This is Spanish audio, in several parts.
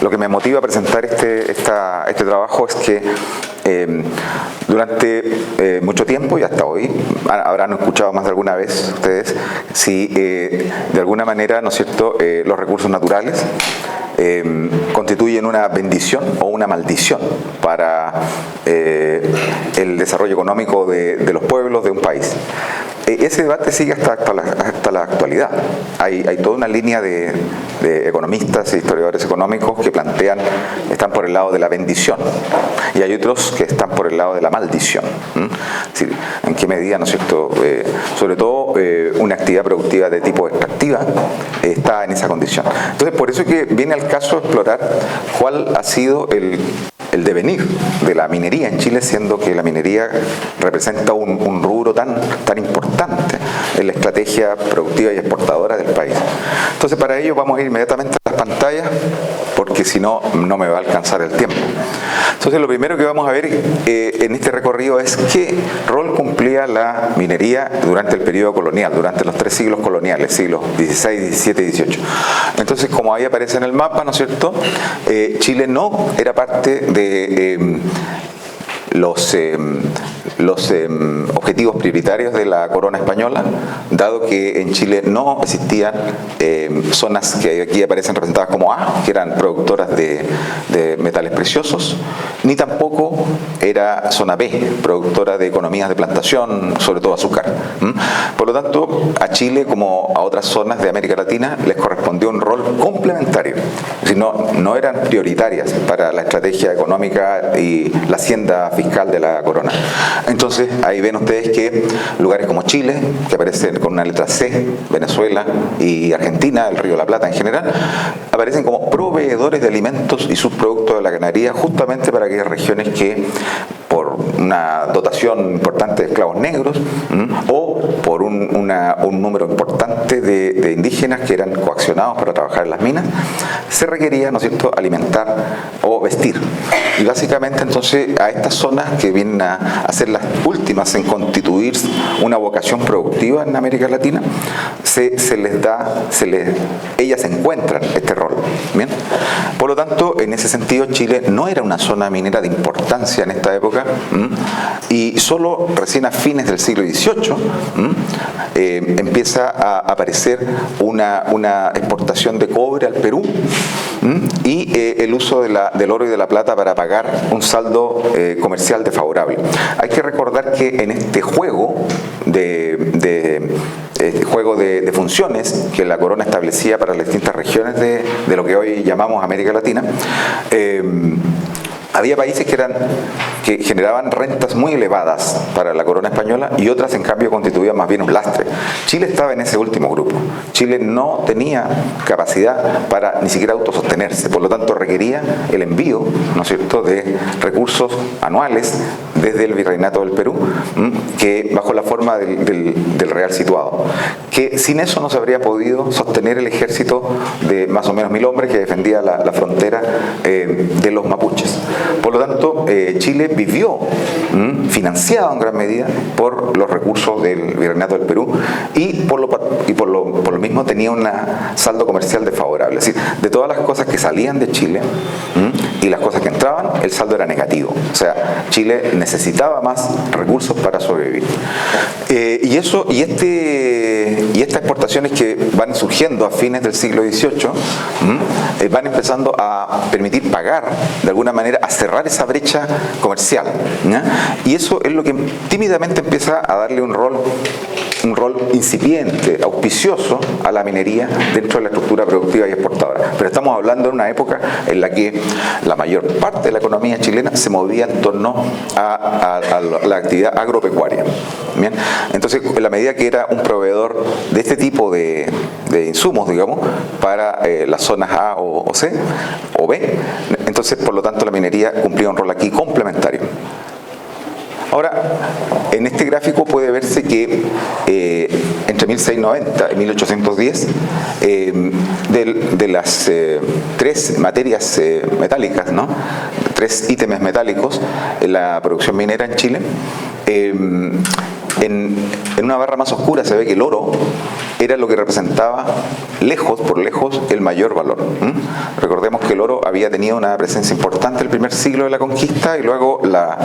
lo que me motiva a presentar este trabajo es que durante mucho tiempo y hasta hoy, habrán escuchado más de alguna vez ustedes, si de alguna manera, ¿no es cierto?, los recursos naturales constituyen una bendición o una maldición para el desarrollo económico de los pueblos de un país. Ese debate sigue hasta la actualidad. Hay toda una línea de economistas e historiadores económicos que están por el lado de la bendición, y hay otros que están por el lado de la maldición. Es decir, en qué medida, ¿no es cierto?, sobre todo una actividad productiva de tipo extractiva está en esa condición. Entonces, por eso es que viene al caso explorar cuál ha sido el devenir de la minería en Chile, siendo que la minería representa un rubro tan importante en la estrategia productiva y exportadora del país. Entonces, para ello vamos a ir inmediatamente a las pantallas, porque si no, no me va a alcanzar el tiempo. Entonces, lo primero que vamos a ver en este recorrido es qué rol cumplía la minería durante el periodo colonial, durante los 3 siglos coloniales, siglos XVI, XVII y XVIII. Entonces, como ahí aparece en el mapa, ¿no es cierto?, Chile no era parte de los objetivos prioritarios de la corona española, dado que en Chile no existían zonas que aquí aparecen representadas como A, que eran productoras de metales preciosos, ni tampoco era zona B, productora de economías de plantación, sobre todo azúcar. Por lo tanto, a Chile, como a otras zonas de América Latina, les correspondió un rol complementario, es decir, no eran prioritarias para la estrategia económica y la hacienda fiscal de la corona. Entonces, ahí ven ustedes que lugares como Chile, que aparecen con una letra C, Venezuela y Argentina, el Río de la Plata en general, aparecen como proveedores de alimentos y subproductos de la ganadería, justamente para aquellas regiones que, por una dotación importante de esclavos negros o por un número importante de indígenas que eran coaccionados para trabajar en las minas, se requería, ¿no es cierto?, alimentar o vestir. Y básicamente entonces a estas zonas que vienen a ser las últimas en constituir una vocación productiva en América Latina, ellas encuentran este rol. ¿Bien? Por lo tanto, en ese sentido, Chile no era una zona minera de importancia en esta época, y solo recién a fines del siglo XVIII empieza a aparecer una exportación de cobre al Perú y el uso del oro y de la plata para pagar un saldo comercial desfavorable. Hay que recordar que en este juego de funciones que la corona establecía para las distintas regiones de lo que hoy llamamos América Latina, había países que generaban rentas muy elevadas para la corona española y otras, en cambio, constituían más bien un lastre. Chile estaba en ese último grupo. Chile no tenía capacidad para ni siquiera autosostenerse, por lo tanto requería el envío, ¿no es cierto?, de recursos anuales desde el Virreinato del Perú, que bajo la forma del Real situado, que sin eso no se habría podido sostener el ejército de más o menos 1000 hombres que defendía la frontera de los mapuches. Por lo tanto, Chile vivió financiado en gran medida por los recursos del Virreinato del Perú y por lo mismo tenía un saldo comercial desfavorable. Es decir, de todas las cosas que salían de Chile y las cosas que entraban, el saldo era negativo. O sea, Chile necesitaba más recursos para sobrevivir. Y estas exportaciones que van surgiendo a fines del siglo XVIII van empezando a permitir pagar, de alguna manera, a cerrar esa brecha comercial, ¿ya? Y eso es lo que tímidamente empieza a darle un rol incipiente, auspicioso a la minería dentro de la estructura productiva y exportadora. Pero estamos hablando de una época en la que la mayor parte de la economía chilena se movía en torno a la actividad agropecuaria. ¿Bien? Entonces, en la medida que era un proveedor de este tipo de insumos, digamos, para las zonas A o C o B, entonces, por lo tanto, la minería cumplía un rol aquí complementario. Ahora, en este gráfico puede verse que entre 1690 y 1810, de las 3 materias metálicas, ¿no?, 3 ítems metálicos en la producción minera en Chile, en una barra más oscura se ve que el oro era lo que representaba por lejos, el mayor valor. Recordemos que el oro había tenido una presencia importante el primer siglo de la conquista y luego la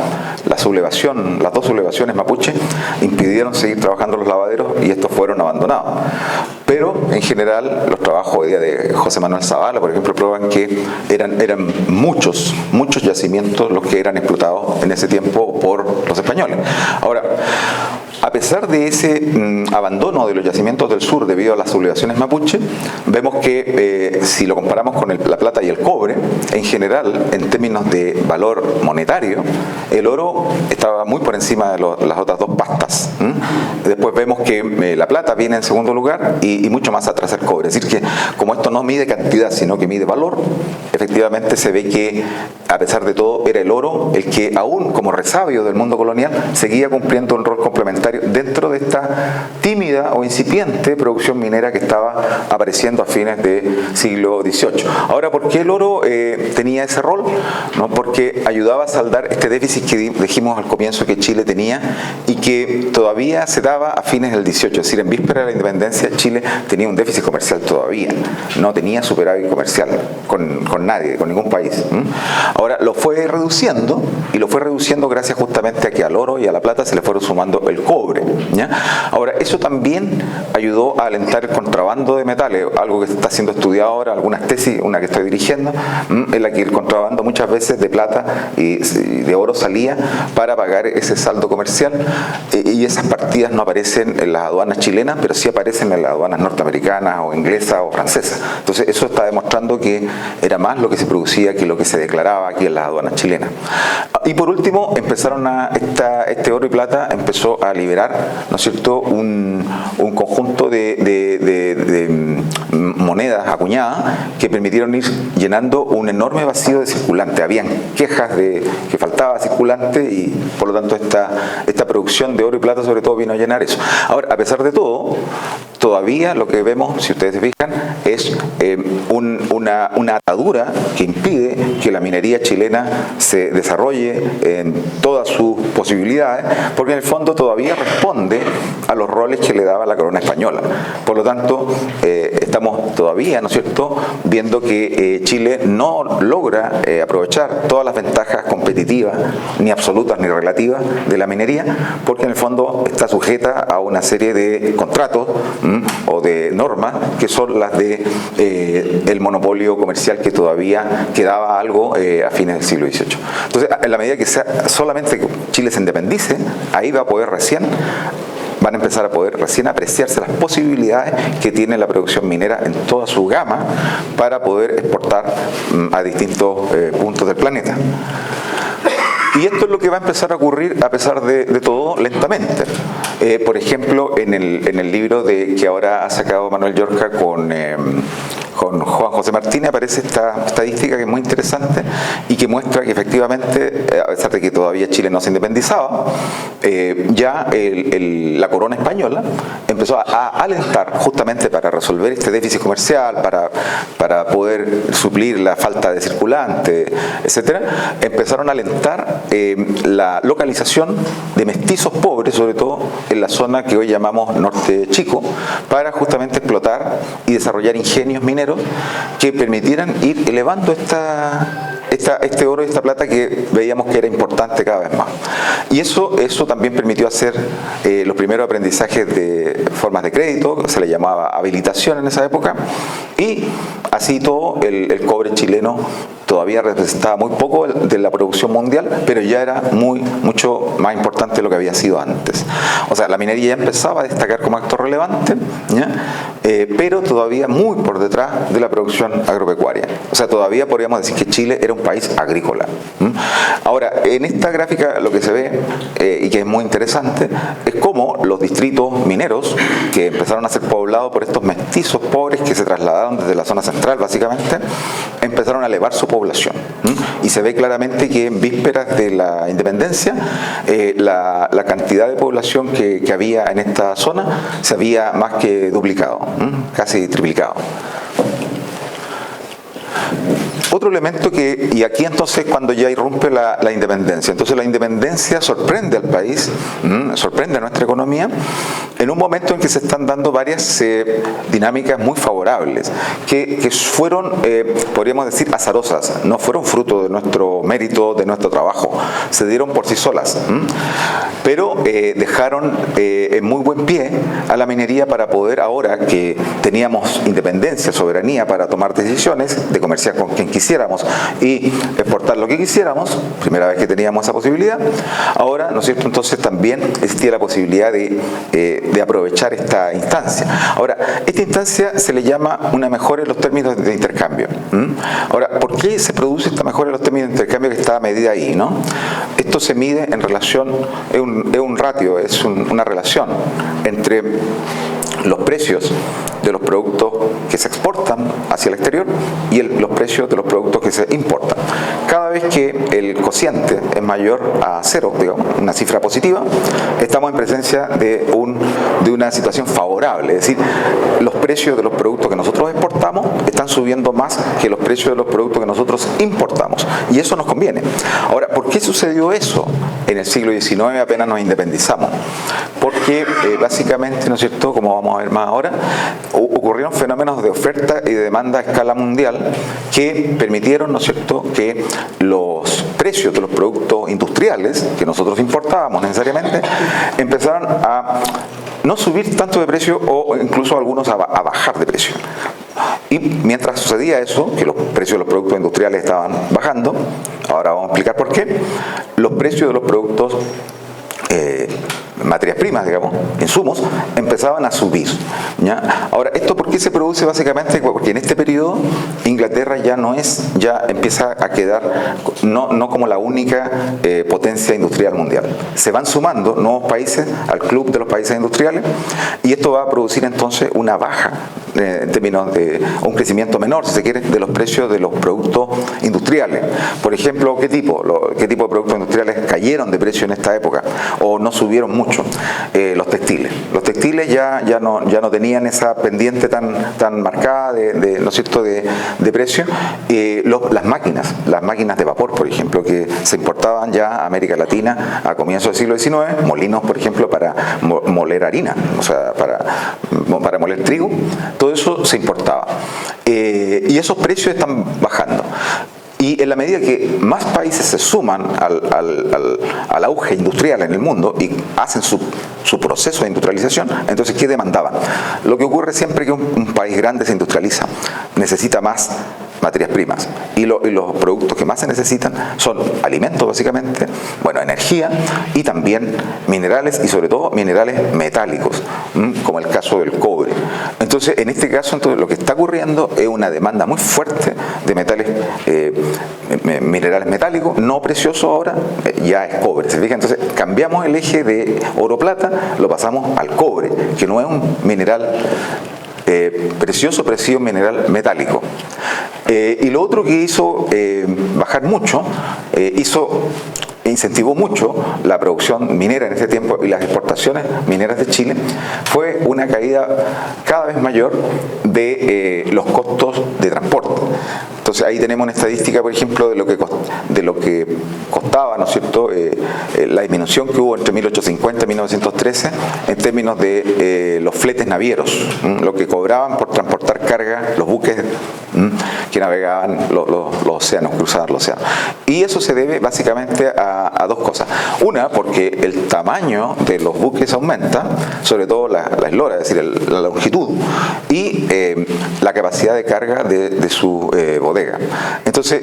sublevación, las dos sublevaciones mapuche impidieron seguir trabajando los lavaderos y estos fueron abandonados. Pero en general los trabajos de José Manuel Zavala, por ejemplo, prueban que eran muchos yacimientos los que eran explotados en ese tiempo por los españoles. Ahora, a pesar de ese abandono de los yacimientos del sur debido a las sublevaciones mapuche, vemos que si lo comparamos con la plata y el cobre, en general, en términos de valor monetario, el oro estaba muy por encima de las otras dos pastas. Después vemos que la plata viene en segundo lugar y mucho más atrás el cobre. Es decir, que como esto no mide cantidad, sino que mide valor, efectivamente se ve que, a pesar de todo, era el oro el que, aún como resabio del mundo colonial, seguía cumpliendo un rol complementario dentro de esta tímida o incipiente producción minera que estaba apareciendo a fines del siglo XVIII. Ahora, ¿por qué el oro tenía ese rol? ¿No? Porque ayudaba a saldar este déficit que dijimos al comienzo que Chile tenía y que todavía se daba a fines del XVIII. Es decir, en víspera de la independencia, Chile tenía un déficit comercial todavía. No tenía superávit comercial con nadie, con ningún país. Ahora, lo fue reduciendo y lo fue reduciendo gracias justamente a que al oro y a la plata se le fueron sumando el cobre. ¿Ya? Ahora, eso también ayudó a alentar el contrabando de metales, algo que está siendo estudiado ahora, algunas tesis, una que estoy dirigiendo, en la que el contrabando muchas veces de plata y de oro salía para pagar ese saldo comercial, y esas partidas no aparecen en las aduanas chilenas, pero sí aparecen en las aduanas norteamericanas o inglesas o francesas. Entonces eso está demostrando que era más lo que se producía que lo que se declaraba aquí en las aduanas chilenas. Y por último, este oro y plata empezó a liberar, ¿no es cierto?, un conjunto de monedas acuñadas que permitieron ir llenando un enorme vacío de circulante. Habían quejas de que faltaba circulante y por lo tanto esta producción de oro y plata sobre todo vino a llenar eso. Ahora, a pesar de todo, todavía lo que vemos, si ustedes se fijan, es una atadura que impide que la minería chilena se desarrolle en todas sus posibilidades, porque en el fondo todavía responde a los roles que le daba la corona española. Por lo tanto, estamos todavía, ¿no es cierto?, viendo que Chile no logra aprovechar todas las ventajas competitivas, ni absolutas ni relativas, de la minería, porque en el fondo está sujeta a una serie de contratos o de normas que son las de el monopolio comercial que todavía quedaba algo a fines del siglo XVIII. Entonces, en la medida que solamente Chile se independice, ahí van a empezar a poder recién apreciarse las posibilidades que tiene la producción minera en toda su gama para poder exportar a distintos puntos del planeta. Y esto es lo que va a empezar a ocurrir a pesar de todo lentamente. Por ejemplo, en el libro que ahora ha sacado Manuel Llorca con Juan José Martínez aparece esta estadística que es muy interesante y que muestra que efectivamente, a pesar de que todavía Chile no se independizaba, ya la corona española empezó a alentar, justamente para resolver este déficit comercial, para poder suplir la falta de circulante, etcétera, empezaron a alentar la localización de mestizos pobres, sobre todo en la zona que hoy llamamos Norte Chico, para justamente explotar y desarrollar ingenios mineros que permitieran ir elevando este oro y esta plata que veíamos que era importante cada vez más. Y eso también permitió hacer los primeros aprendizajes de formas de crédito, que se le llamaba habilitación en esa época, y así todo el cobre chileno todavía representaba muy poco de la producción mundial, pero ya era mucho más importante de lo que había sido antes. O sea, la minería ya empezaba a destacar como actor relevante, pero todavía muy por detrás de la producción agropecuaria. O sea, todavía podríamos decir que Chile era un país agrícola. Ahora, en esta gráfica lo que se ve, y que es muy interesante, es cómo los distritos mineros, que empezaron a ser poblados por estos mestizos pobres que se trasladaron desde la zona central, básicamente, empezaron a elevar su población. Y se ve claramente que en vísperas de la independencia, la cantidad de población que había en esta zona se había más que duplicado, casi triplicado. Otro elemento y aquí entonces cuando ya irrumpe la independencia. Entonces la independencia sorprende al país, sorprende a nuestra economía, en un momento en que se están dando varias dinámicas muy favorables, que fueron, podríamos decir, azarosas, no fueron fruto de nuestro mérito, de nuestro trabajo, se dieron por sí solas, pero dejaron en muy buen pie a la minería para poder, ahora que teníamos independencia, soberanía para tomar decisiones, de comerciar con quien quisiéramos y exportar lo que quisiéramos, primera vez que teníamos esa posibilidad, ahora, ¿no es cierto?, entonces también existía la posibilidad de aprovechar esta instancia. Ahora, esta instancia se le llama una mejora en los términos de intercambio. Ahora, ¿por qué se produce esta mejora en los términos de intercambio que está medida ahí, ¿no? Esto se mide en relación, es un ratio, es una relación entre los precios de los productos que se exportan hacia el exterior y los precios de los productos que se importan. Cada vez que el cociente es mayor a cero, digamos, una cifra positiva, estamos en presencia de una situación favorable, es decir, los precios de los productos que nosotros exportamos están subiendo más que los precios de los productos que nosotros importamos, y eso nos conviene. Ahora, ¿por qué sucedió eso en el siglo XIX apenas nos independizamos? Porque básicamente, ¿no es cierto?, como vamos a ver más ahora, ocurrieron fenómenos de oferta y de demanda a escala mundial que permitieron, ¿no es cierto?, que los precios de los productos industriales que nosotros importábamos necesariamente empezaron a no subir tanto de precio o incluso algunos a bajar de precio. Y mientras sucedía eso, que los precios de los productos industriales estaban bajando, ahora vamos a explicar por qué, los precios de los productos materias primas, digamos, insumos, empezaban a subir, ¿ya? Ahora, ¿esto por qué se produce? Básicamente porque en este periodo Inglaterra ya empieza a quedar no como la única potencia industrial mundial. Se van sumando nuevos países al club de los países industriales y esto va a producir entonces una baja en términos de un crecimiento menor, si se quiere, de los precios de los productos industriales. Por ejemplo, ¿qué tipo de productos industriales cayeron de precio en esta época o no subieron mucho? Los textiles. Los textiles ya no tenían esa pendiente tan marcada ¿no es cierto?, de precio. Las máquinas de vapor, por ejemplo, que se importaban ya a América Latina a comienzos del siglo XIX, molinos, por ejemplo, para moler harina, o sea, para moler trigo, todo eso se importaba. Y esos precios están bajando. Y en la medida que más países se suman al auge industrial en el mundo y hacen su proceso de industrialización, entonces ¿qué demandaban? Lo que ocurre siempre que un país grande se industrializa, necesita más materias primas y los productos que más se necesitan son alimentos, básicamente, energía y también minerales, y sobre todo minerales metálicos, como el caso del cobre. Entonces, en este caso, lo que está ocurriendo es una demanda muy fuerte de metales, minerales metálicos, no preciosos ahora, ya es cobre. ¿Se fijan? Entonces, cambiamos el eje de oro-plata, lo pasamos al cobre, que no es un mineral precioso, pero sí un mineral metálico. Y lo otro que hizo bajar mucho, incentivó mucho la producción minera en ese tiempo y las exportaciones mineras de Chile, fue una caída cada vez mayor de los costos de transporte. Entonces ahí tenemos una estadística, por ejemplo, de lo que costaba, ¿no es cierto?, la disminución que hubo entre 1850 y 1913 en términos de los fletes navieros, lo que cobraban por transportar carga los buques que navegaban los océanos, cruzaban los océanos. Y eso se debe básicamente a dos cosas. Una, porque el tamaño de los buques aumenta, sobre todo la eslora, es decir, la longitud, y la capacidad de carga de su bodega. Entonces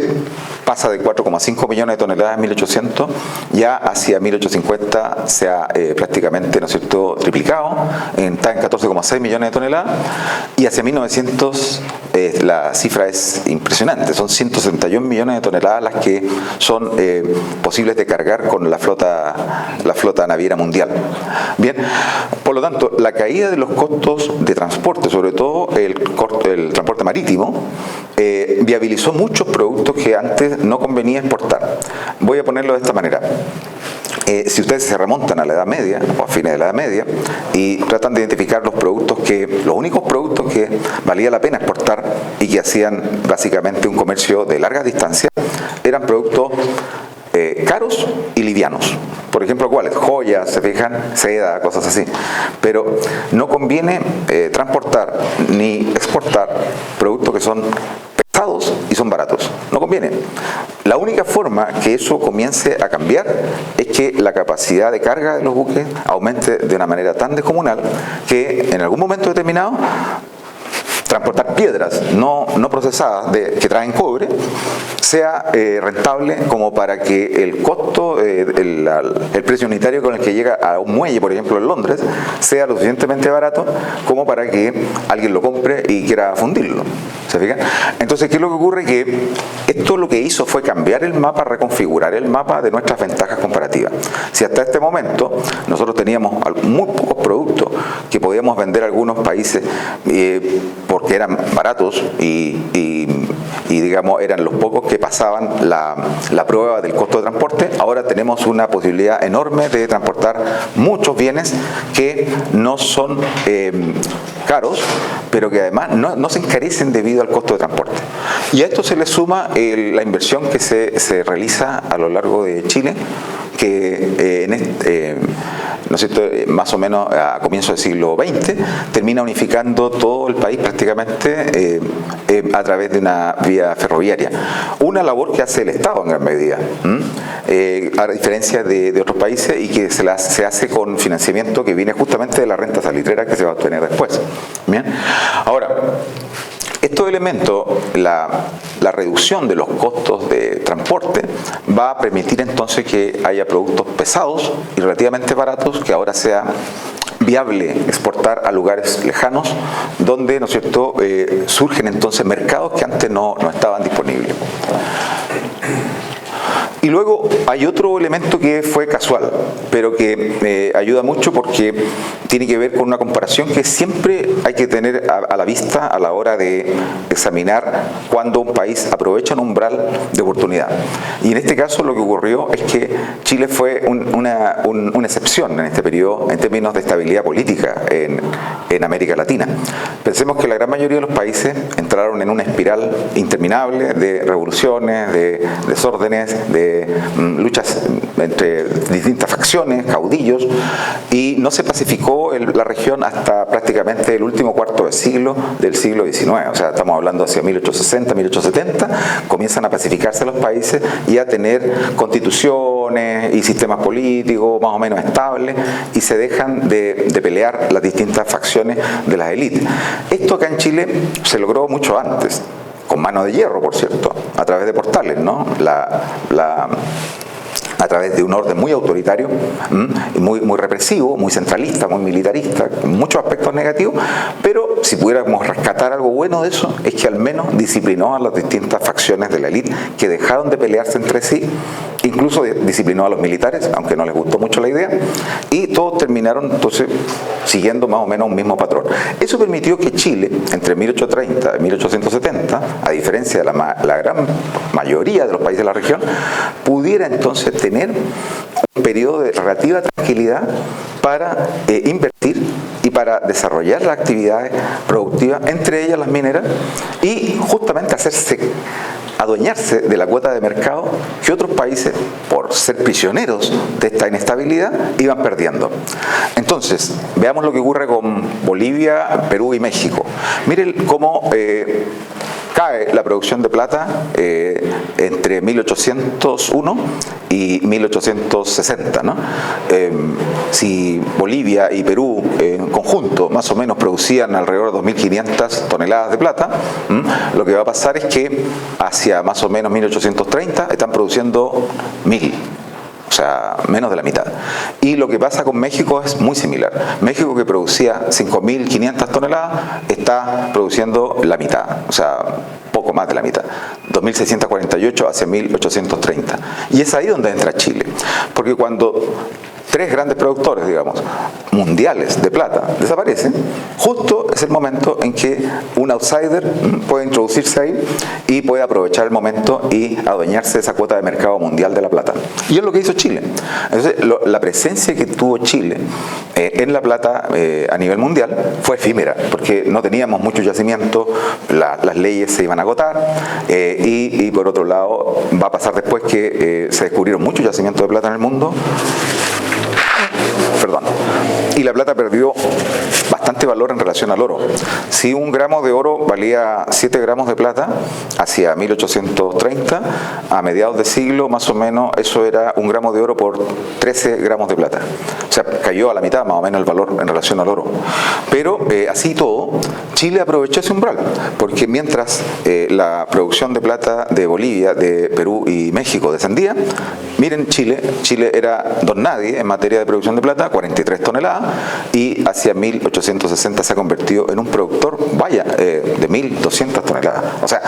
pasa de 4,5 millones de toneladas en 1800, ya hacia 1850 se ha prácticamente, ¿no es cierto?, triplicado, está en 14,6 millones de toneladas, y hacia 1900 la cifra es impresionante, son 161 millones de toneladas las que son posibles de cargar con la flota naviera mundial. Bien, por lo tanto, la caída de los costos de transporte, sobre todo el transporte marítimo, viabilizó muchos productos que antes no convenía exportar. Voy a ponerlo de esta manera. si ustedes se remontan a la Edad Media, o a fines de la Edad Media, y tratan de identificar los únicos productos que valía la pena exportar y que hacían básicamente un comercio de larga distancia, eran productos caros y livianos. Por ejemplo, ¿cuáles? Joyas, se fijan, seda, cosas así. Pero no conviene transportar ni exportar productos que son pesados y son baratos. No conviene. La única forma que eso comience a cambiar es que la capacidad de carga de los buques aumente de una manera tan descomunal que en algún momento determinado transportar piedras no procesadas que traen cobre sea rentable como para que el costo, el precio unitario con el que llega a un muelle, por ejemplo en Londres, sea lo suficientemente barato como para que alguien lo compre y quiera fundirlo. ¿Se fijan? Entonces, ¿qué es lo que ocurre? Que esto lo que hizo fue cambiar el mapa, reconfigurar el mapa de nuestras ventajas comparativas. Si hasta este momento nosotros teníamos muy pocos productos que podíamos vender a algunos países porque eran baratos y digamos eran los pocos que pasaban la prueba del costo de transporte, ahora tenemos una posibilidad enorme de transportar muchos bienes que no son caros, pero que además no se encarecen debido al costo de transporte. Y a esto se le suma la inversión que se realiza a lo largo de Chile, que ¿no es cierto?, más o menos a comienzos del siglo XX, termina unificando todo el país prácticamente a través de una vía ferroviaria. Una labor que hace el Estado en gran medida, a diferencia de otros países, y que se hace con financiamiento que viene justamente de la renta salitrera que se va a obtener después. Bien. Ahora, estos elementos, la reducción de los costos de transporte, va a permitir entonces que haya productos pesados y relativamente baratos, que ahora sea viable exportar a lugares lejanos, donde, ¿no es cierto?, surgen entonces mercados que antes no estaban disponibles. Y luego hay otro elemento que fue casual, pero que ayuda mucho porque tiene que ver con una comparación que siempre hay que tener a la vista a la hora de examinar cuando un país aprovecha un umbral de oportunidad. Y en este caso lo que ocurrió es que Chile fue una excepción en este periodo en términos de estabilidad política en América Latina. Pensemos que la gran mayoría de los países entraron en una espiral interminable de revoluciones, de desórdenes, de luchas entre distintas facciones, caudillos, y no se pacificó la región hasta prácticamente el último cuarto de siglo del siglo XIX. O sea, estamos hablando hacia 1860, 1870, comienzan a pacificarse los países y a tener constituciones y sistemas políticos más o menos estables, y se dejan de pelear las distintas facciones de las élites. Esto acá en Chile se logró mucho antes, con mano de hierro, por cierto, a través de portales, ¿no? A través de un orden muy autoritario, muy represivo, muy centralista, muy militarista, con muchos aspectos negativos, pero si pudiéramos rescatar algo bueno de eso, es que al menos disciplinó a las distintas facciones de la élite que dejaron de pelearse entre sí, incluso disciplinó a los militares, aunque no les gustó mucho la idea, y todos terminaron entonces siguiendo más o menos un mismo patrón. Eso permitió que Chile, entre 1830 y 1870, a diferencia de la gran mayoría de los países de la región, pudiera entonces tener un periodo de relativa tranquilidad para invertir y para desarrollar las actividades productivas, entre ellas las mineras, y justamente adueñarse de la cuota de mercado que otros países, por ser prisioneros de esta inestabilidad, iban perdiendo. Entonces, veamos lo que ocurre con Bolivia, Perú y México. Miren cómo cae la producción de plata entre 1801 y 1860, ¿no? Si Bolivia y Perú en conjunto más o menos producían alrededor de 2.500 toneladas de plata, lo que va a pasar es que hacia más o menos 1830 están produciendo 1.000. O sea, menos de la mitad. Y lo que pasa con México es muy similar. México, que producía 5.500 toneladas, está produciendo la mitad, o sea, poco más de la mitad. 2.648 hacia 1.830. Y es ahí donde entra Chile. Porque cuando tres grandes productores, digamos, mundiales de plata desaparecen, justo es el momento en que un outsider puede introducirse ahí y puede aprovechar el momento y adueñarse de esa cuota de mercado mundial de la plata. Y es lo que hizo Chile. Entonces, la presencia que tuvo Chile en la plata a nivel mundial fue efímera, porque no teníamos mucho yacimiento, las leyes se iban a agotar, y por otro lado va a pasar después que se descubrieron muchos yacimientos de plata en el mundo, y la plata perdió bastante valor en relación al oro. Si un gramo de oro valía 7 gramos de plata hacia 1830, a mediados de siglo más o menos eso era un gramo de oro por 13 gramos de plata. O sea, cayó a la mitad más o menos el valor en relación al oro. Pero así todo, Chile aprovechó ese umbral, porque mientras la producción de plata de Bolivia, de Perú y México descendía, miren Chile era don nadie en materia de producción de plata, 43 toneladas, y hacia 1860 se ha convertido en un productor, de 1.200 toneladas. O sea,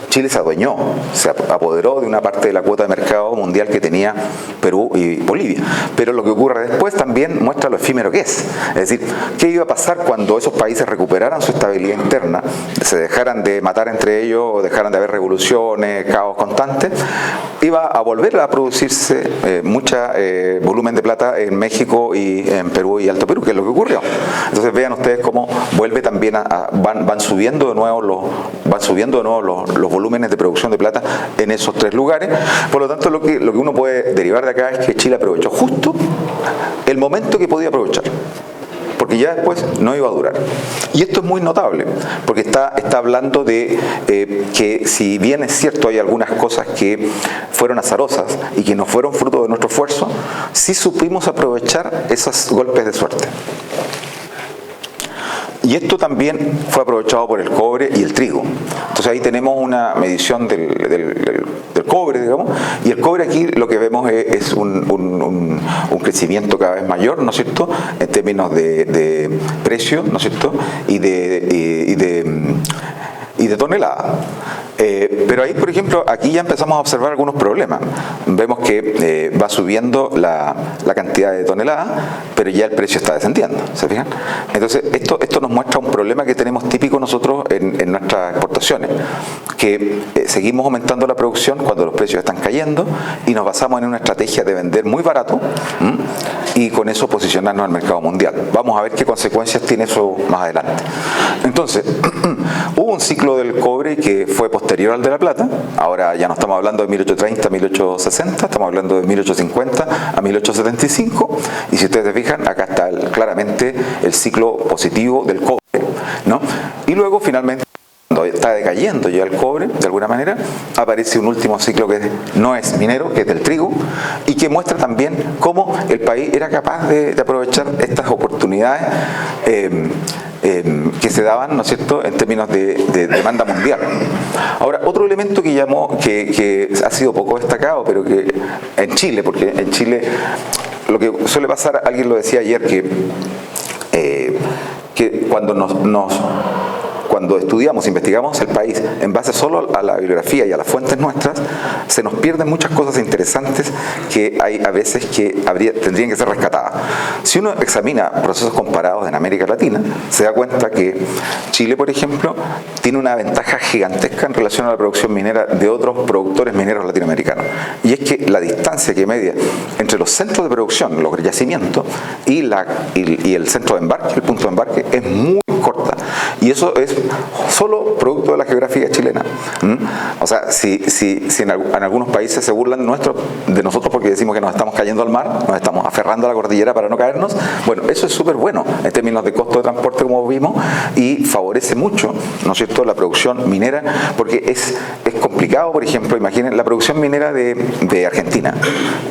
Chile se adueñó, se apoderó de una parte de la cuota de mercado mundial que tenía Perú y Bolivia. Pero lo que ocurre después también muestra lo efímero que es. Es decir, ¿qué iba a pasar cuando esos países recuperaran su estabilidad interna, se dejaran de matar entre ellos, o dejaran de haber revoluciones, caos constantes? Iba a volver a producirse mucho volumen de plata en México y en Perú y Alto Perú, que es lo que ocurrió. Entonces vean ustedes cómo vuelve también van subiendo de nuevo los volúmenes de producción de plata en esos tres lugares. Por lo tanto, lo que uno puede derivar de acá es que Chile aprovechó justo el momento que podía aprovechar, porque ya después no iba a durar. Y esto es muy notable, porque está hablando de que si bien es cierto hay algunas cosas que fueron azarosas y que no fueron fruto de nuestro esfuerzo, sí supimos aprovechar esos golpes de suerte. Y esto también fue aprovechado por el cobre y el trigo. Entonces ahí tenemos una medición del cobre, digamos, y el cobre aquí lo que vemos es un crecimiento cada vez mayor, ¿no es cierto?, en términos de precio, ¿no es cierto?, y de tonelada. Pero ahí, por ejemplo, aquí ya empezamos a observar algunos problemas. Vemos que va subiendo la cantidad de toneladas, pero ya el precio está descendiendo, ¿se fijan? Entonces, esto nos muestra un problema que tenemos típico nosotros en nuestras exportaciones, que seguimos aumentando la producción cuando los precios están cayendo y nos basamos en una estrategia de vender muy barato y con eso posicionarnos al mercado mundial. Vamos a ver qué consecuencias tiene eso más adelante. Entonces, hubo un ciclo del cobre que fue posterior al de la plata. Ahora ya no estamos hablando de 1830 a 1860, estamos hablando de 1850 a 1875, y si ustedes se fijan, acá está claramente el ciclo positivo del cobre, ¿no? Y luego finalmente, cuando está decayendo ya el cobre, de alguna manera, aparece un último ciclo que no es minero, que es del trigo, y que muestra también cómo el país era capaz de aprovechar estas oportunidades que se daban, ¿no es cierto?, en términos de demanda mundial. Ahora, otro elemento que ha sido poco destacado, pero que en Chile, porque en Chile lo que suele pasar, alguien lo decía ayer, que cuando estudiamos, investigamos el país en base solo a la bibliografía y a las fuentes nuestras, se nos pierden muchas cosas interesantes que hay a veces que tendrían que ser rescatadas. Si uno examina procesos comparados en América Latina, se da cuenta que Chile, por ejemplo, tiene una ventaja gigantesca en relación a la producción minera de otros productores mineros latinoamericanos. Y es que la distancia que media entre los centros de producción, los yacimientos, y el centro de embarque, el punto de embarque, es muy corta. Y eso es solo producto de la geografía chilena. O sea, si en algunos países se burlan de nosotros porque decimos que nos estamos cayendo al mar, nos estamos aferrando a la cordillera para no caernos, bueno, eso es súper bueno en términos de costo de transporte, como vimos, y favorece mucho, ¿no es cierto?, la producción minera, porque es complicado. Por ejemplo, imaginen la producción minera de Argentina.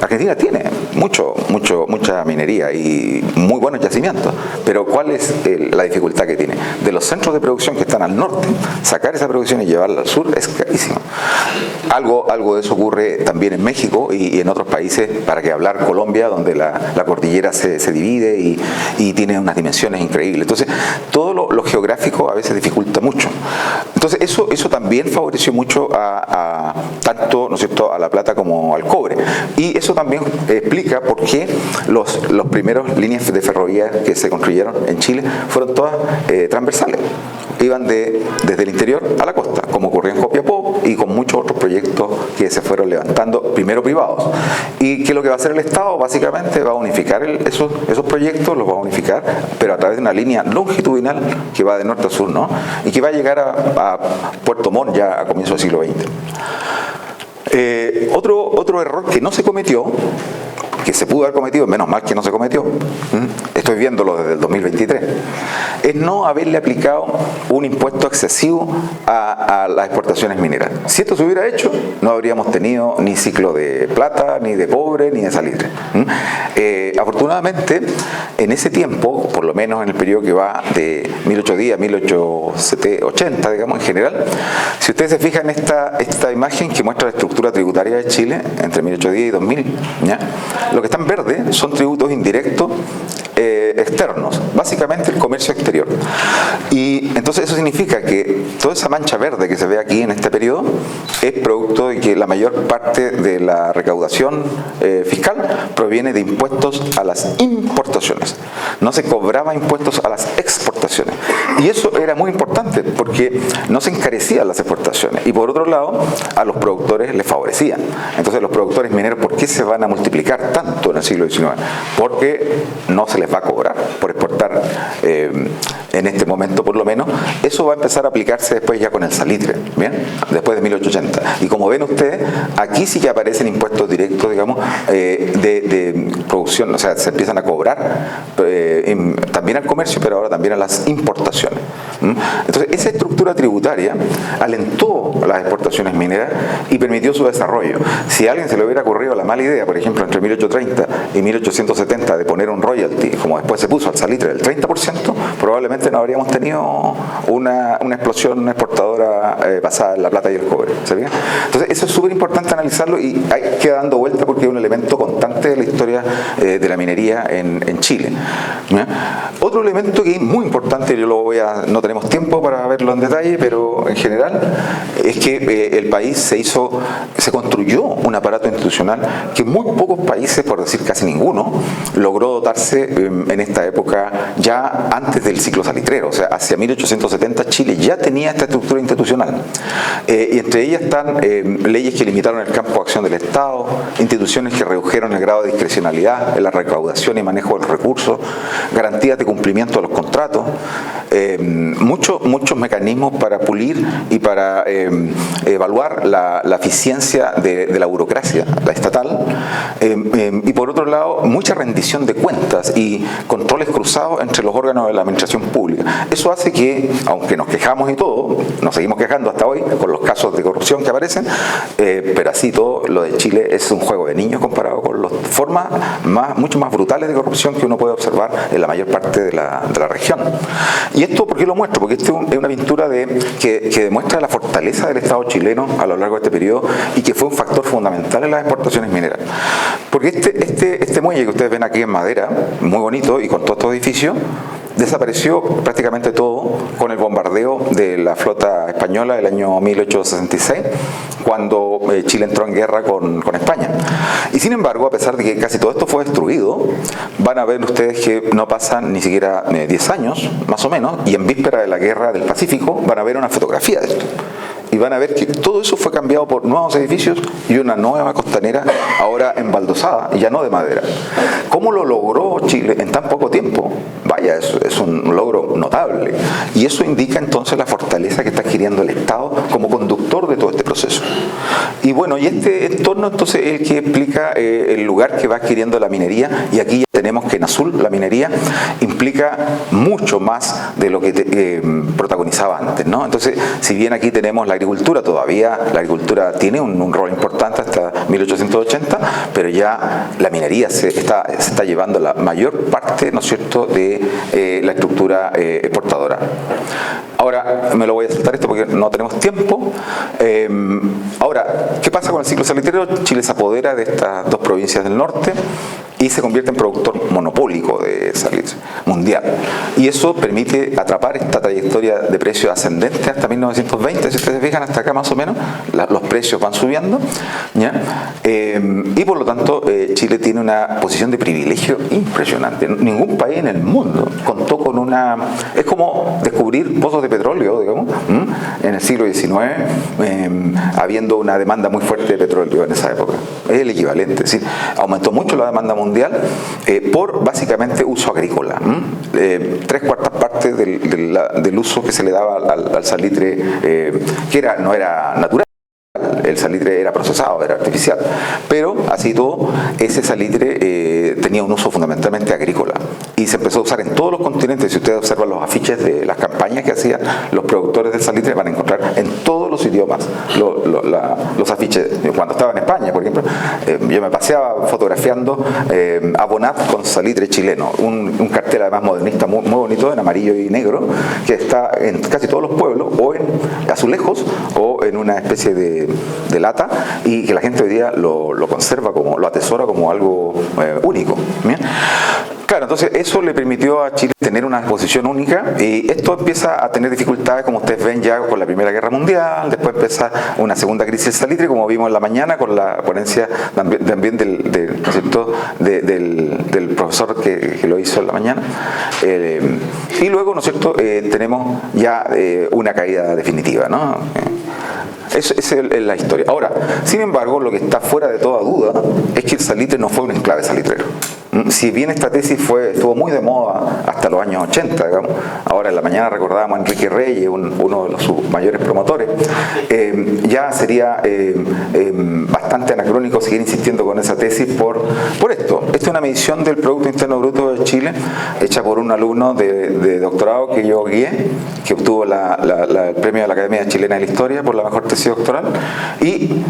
Argentina tiene mucha minería y muy buenos yacimientos, pero ¿cuál es la dificultad que tiene? De los centros de producción que están al norte, sacar esa producción y llevarla al sur es carísimo. Algo de eso ocurre también en México y en otros países, para que hablar Colombia, donde la cordillera se divide y tiene unas dimensiones increíbles. Entonces, todo lo geográfico a veces dificulta mucho. Entonces, eso también favoreció mucho a tanto, ¿no es cierto?, a la plata como al cobre. Y eso también explica por qué los primeros líneas de ferrovía que se construyeron en Chile fueron todas transversales. Iban desde el interior a la costa, como ocurrió en Copiapó y con muchos otros proyectos que se fueron levantando, primero privados. Y que lo que va a hacer el Estado básicamente va a unificar esos proyectos, los va a unificar, pero a través de una línea longitudinal que va de norte a sur, ¿no? Y que va a llegar a Puerto Montt ya a comienzos del siglo XX. Otro error que no se cometió, que se pudo haber cometido, menos mal que no se cometió, estoy viéndolo desde el 2023, es no haberle aplicado un impuesto excesivo a las exportaciones mineras. Si esto se hubiera hecho, no habríamos tenido ni ciclo de plata, ni de cobre, ni de salitre. Afortunadamente, en ese tiempo, por lo menos en el periodo que va de 1810 a 1880, digamos, en general, si ustedes se fijan en esta imagen que muestra la estructura tributaria de Chile entre 1810 y 2000, ¿ya? Lo que está en verde son tributos indirectos externos, básicamente el comercio exterior. Y entonces eso significa que toda esa mancha verde que se ve aquí en este periodo es producto de que la mayor parte de la recaudación fiscal proviene de impuestos a las importaciones. No se cobraba impuestos a las exportaciones. Y eso era muy importante porque no se encarecían las exportaciones. Y por otro lado, a los productores les favorecían. Entonces los productores mineros, ¿por qué se van a multiplicar tanto en el siglo XIX? Porque no se les va a cobrar por exportar en este momento por lo menos. Eso va a empezar a aplicarse después ya con el salitre, ¿bien? Después de 1880. Y como ven ustedes, aquí sí que aparecen impuestos directos, digamos, de producción, o sea, se empiezan a cobrar también al comercio, pero ahora también a las importaciones. Entonces, esa estructura tributaria alentó las exportaciones mineras y permitió su desarrollo. Si a alguien se le hubiera ocurrido la mala idea, por ejemplo, entre 1830 y 1870 de poner un royalty, como después se puso al salitre del 30%, probablemente no habríamos tenido una explosión exportadora basada en la plata y el cobre. ¿Sabían? Entonces, eso es súper importante analizarlo y hay que dando vuelta porque es un elemento constante de la historia de la minería en Chile. ¿Ya? Otro elemento que es muy importante, no tenemos tiempo para verlo en detalle, pero en general es que el país se construyó un aparato institucional que muy pocos países, por decir casi ninguno, logró dotarse en esta época ya antes del ciclo salitrero. O sea, hacia 1870 Chile ya tenía esta estructura institucional. Y entre ellas están leyes que limitaron el campo de acción del Estado, instituciones que redujeron el grado de discrecionalidad en la recaudación y manejo de los recursos, garantías de cumplimiento de los contratos, muchos mecanismos para pulir y para evaluar la eficiencia de la burocracia, la estatal, y por otro lado, mucha rendición de cuentas y controles cruzados entre los órganos de la administración pública. Eso hace que, aunque nos quejamos y todo, nos seguimos quejando hasta hoy con los casos de corrupción que aparecen, pero así todo, lo de Chile es un juego de niños comparado con las formas mucho más brutales de corrupción que uno puede observar en la mayor parte de la región. ¿Y esto por qué lo muestro? Porque esto es una pintura que demuestra la fortaleza del Estado chileno a lo largo de este periodo y que fue un factor fundamental en las exportaciones mineras. Porque este muelle que ustedes ven aquí en madera, muy bonito y con todos estos edificios, desapareció prácticamente todo con el bombardeo de la flota española del año 1866, cuando Chile entró en guerra con España. Y sin embargo, a pesar de que casi todo esto fue destruido, van a ver ustedes que no pasan ni siquiera 10 años, más o menos, y en víspera de la guerra del Pacífico van a ver una fotografía de esto. Y van a ver que todo eso fue cambiado por nuevos edificios y una nueva costanera ahora embaldosada y ya no de madera. ¿Cómo lo logró Chile en tan poco tiempo? Vaya, es un logro notable. Y eso indica entonces la fortaleza que está adquiriendo el Estado como conductor de todo este proceso. Y bueno, y este entorno entonces es el que explica el lugar que va adquiriendo la minería, y aquí ya tenemos que azul, la minería, implica mucho más de lo que protagonizaba antes, ¿no? Entonces, si bien aquí tenemos la agricultura, todavía la agricultura tiene un rol importante hasta 1880, pero ya la minería se está llevando la mayor parte, ¿no es cierto?, de la estructura exportadora. Ahora, me lo voy a saltar esto porque no tenemos tiempo. Ahora, ¿qué pasa con el ciclo salitrero? Chile se apodera de estas dos provincias del norte y se convierte en productor monopólico de salitre mundial. Y eso permite atrapar esta trayectoria de precios ascendentes hasta 1920, si ustedes fijan, hasta acá más o menos, los precios van subiendo, ¿ya? Y por lo tanto, Chile tiene una posición de privilegio impresionante. Ningún país en el mundo contó con una... Es como descubrir pozos de petróleo, digamos, en el siglo XIX, habiendo una demanda muy fuerte de petróleo en esa época. Es el equivalente, ¿sí? Aumentó mucho la demanda mundial por básicamente uso agrícola. 3/4 partes del uso que se le daba al salitre, que no era natural. El salitre era procesado, era artificial, pero así todo, ese salitre tenía un uso fundamentalmente agrícola y se empezó a usar en todos los continentes. Si ustedes observan los afiches de las campañas que hacían los productores del salitre, van a encontrar en todos los idiomas los afiches. Cuando estaba en España, por ejemplo, yo me paseaba fotografiando Abonat con salitre chileno, un cartel además modernista muy bonito, en amarillo y negro, que está en casi todos los pueblos, o en azulejos, o en una especie de lata, y que la gente hoy día lo conserva, lo atesora como algo único. ¿Bien? Claro, entonces eso le permitió a Chile tener una posición única, y esto empieza a tener dificultades, como ustedes ven ya con la Primera Guerra Mundial. Después empieza una segunda crisis del salitre, como vimos en la mañana con la ponencia también ¿no es cierto?, del profesor que lo hizo en la mañana. Y luego, ¿no es cierto?, tenemos ya una caída definitiva, ¿no? Esa es la historia. Ahora, sin embargo, lo que está fuera de toda duda es que el salitre no fue un enclave salitrero. Si bien esta tesis estuvo muy de moda hasta los años 80, digamos, ahora en la mañana recordábamos a Enrique Reyes, uno de sus mayores promotores, ya sería bastante anacrónico seguir insistiendo con esa tesis por esto. Esta es una medición del Producto Interno Bruto de Chile, hecha por un alumno de doctorado que yo guié, que obtuvo el premio de la Academia Chilena de la Historia por la mejor tesis doctoral, y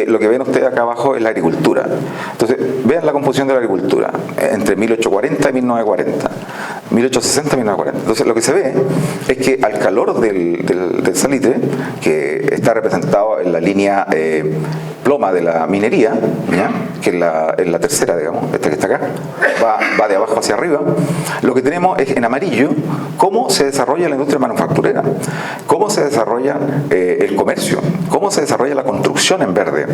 lo que ven ustedes acá abajo es la agricultura. Entonces, vean la composición de la agricultura entre 1840 y 1940, 1860 y 1940. Entonces, lo que se ve es que al calor del salitre, que está representado en la línea ploma de la minería, ¿ya?, que es la tercera, digamos, esta que está acá, va de abajo hacia arriba, lo que tenemos es en amarillo cómo se desarrolla la industria manufacturera, cómo se desarrolla el comercio, cómo se desarrolla la construcción en verde,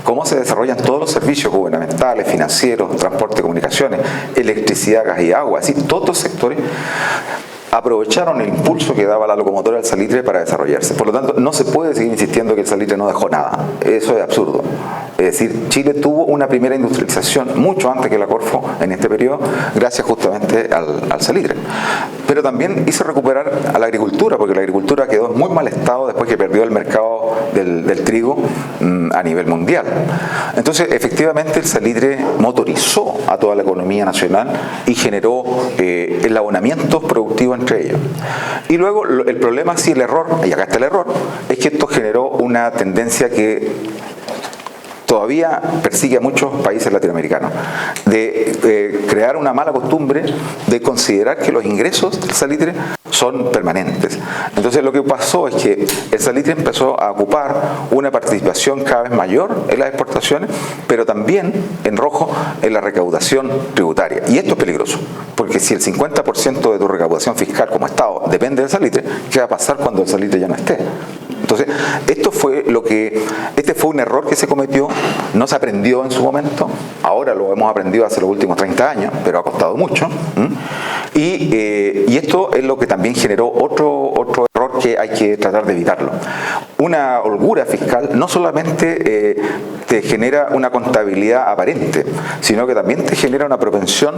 cómo se desarrollan todos los servicios gubernamentales, financieros, transporte, comunicaciones, electricidad, gas y agua, así todos los sectores aprovecharon el impulso que daba la locomotora del salitre para desarrollarse. Por lo tanto, no se puede seguir insistiendo que el salitre no dejó nada. Eso es absurdo. Es decir, Chile tuvo una primera industrialización mucho antes que la Corfo en este periodo, gracias justamente al salitre. Pero también hizo recuperar a la agricultura, porque la agricultura quedó en muy mal estado después que perdió el mercado del trigo a nivel mundial. Entonces, efectivamente, el salitre motorizó a toda la economía nacional y generó enlabonamientos productivos entre ellos. Y luego el problema, sí, el error, y acá está el error, es que esto generó una tendencia que todavía persigue a muchos países latinoamericanos, de crear una mala costumbre de considerar que los ingresos del salitre son permanentes. Entonces lo que pasó es que el salitre empezó a ocupar una participación cada vez mayor en las exportaciones, pero también, en rojo, en la recaudación tributaria. Y esto es peligroso, porque si el 50% de tu recaudación fiscal como Estado depende del salitre, ¿qué va a pasar cuando el salitre ya no esté? Entonces, este fue un error que se cometió, no se aprendió en su momento, ahora lo hemos aprendido hace los últimos 30 años, pero ha costado mucho, y esto es lo que también generó otro error porque hay que tratar de evitarlo. Una holgura fiscal no solamente te genera una contabilidad aparente, sino que también te genera una propensión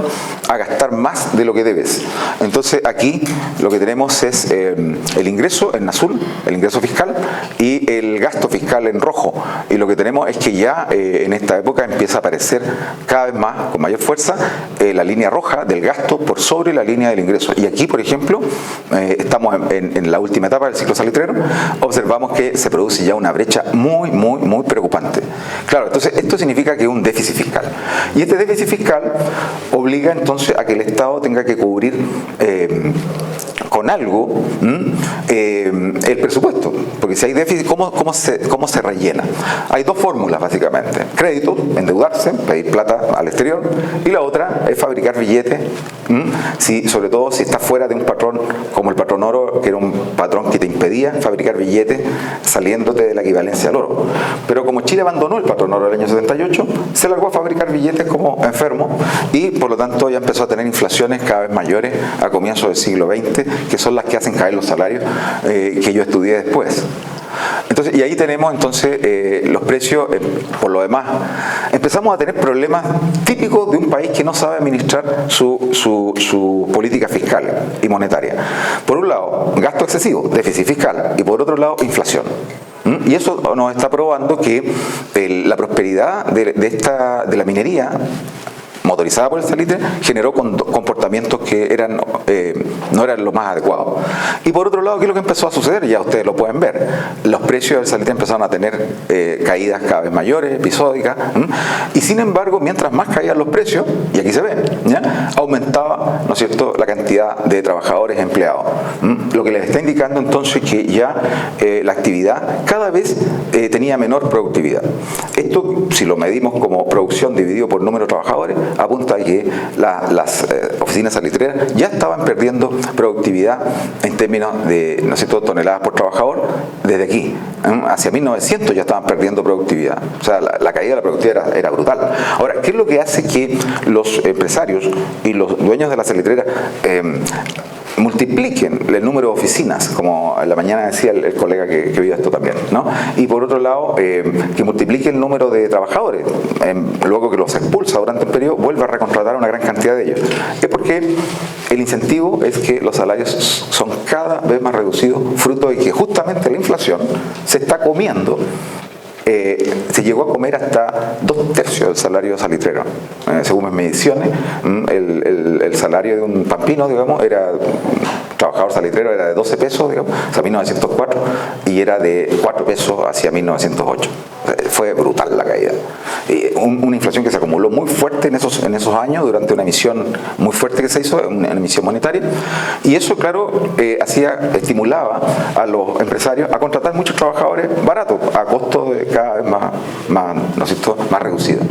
a gastar más de lo que debes. Entonces aquí lo que tenemos es el ingreso en azul, el ingreso fiscal, y el gasto fiscal en rojo. Y lo que tenemos es que ya en esta época empieza a aparecer cada vez más, con mayor fuerza, la línea roja del gasto por sobre la línea del ingreso. Y aquí, por ejemplo, estamos en la última etapa del ciclo salitrero, observamos que se produce ya una brecha muy preocupante. Claro, entonces esto significa que hay un déficit fiscal. Y este déficit fiscal obliga entonces a que el Estado tenga que cubrir con algo el presupuesto. Porque si hay déficit, ¿cómo se rellena? Hay dos fórmulas básicamente. Crédito, endeudarse, pedir plata al exterior, y la otra es fabricar billetes, sobre todo si estás fuera de un patrón como el patrón oro, que era un patrón que te impedía fabricar billetes saliéndote de la equivalencia al oro. Pero como Chile abandonó el patrón oro del año 78, se largó a fabricar billetes como enfermo y por lo tanto ya empezó a tener inflaciones cada vez mayores a comienzos del siglo XX, que son las que hacen caer los salarios que yo estudié después. Entonces, y ahí tenemos entonces los precios, por lo demás, empezamos a tener problemas típicos de un país que no sabe administrar su política fiscal y monetaria. Por un lado, gasto excesivo, déficit fiscal, y por otro lado, inflación. Y eso nos está probando que la prosperidad de la minería motorizada por el salitre generó comportamientos que no eran lo más adecuados. Y por otro lado, ¿qué es lo que empezó a suceder? Ya ustedes lo pueden ver. Los precios del salitre empezaron a tener caídas cada vez mayores, episódicas, y sin embargo, mientras más caían los precios, y aquí se ve, ¿ya?, aumentaba, ¿no es cierto?, la cantidad de trabajadores empleados. Lo que les está indicando entonces que ya la actividad cada vez tenía menor productividad. Esto, si lo medimos como producción dividido por número de trabajadores, apunta a que las oficinas salitreras ya estaban perdiendo productividad en términos de, ¿no es cierto?, toneladas por trabajador desde aquí. Hacia 1900 ya estaban perdiendo productividad. O sea, la caída de la productividad era brutal. Ahora, ¿qué es lo que hace que los empresarios y los dueños de la salitrera multipliquen el número de oficinas, como en la mañana decía el colega que vio esto también, ¿no? Y por otro lado, que multiplique el número de trabajadores, luego que los expulsa durante un periodo, vuelve a recontratar a una gran cantidad de ellos? Es porque el incentivo es que los salarios son cada vez más reducidos, fruto de que justamente la inflación se está comiendo. Se llegó a comer hasta 2/3 del salario salitrero. Según mis mediciones, el salario de un pampino, digamos, trabajador salitrero era de 12 pesos, digamos, hasta 1904, y era de 4 pesos hacia 1908. Fue brutal la caída. Una inflación que se acumuló muy fuerte en esos años, durante una emisión muy fuerte que se hizo, una emisión monetaria, y eso, claro, estimulaba a los empresarios a contratar muchos trabajadores baratos, a costo de cada vez ¿no es cierto?, más reducido.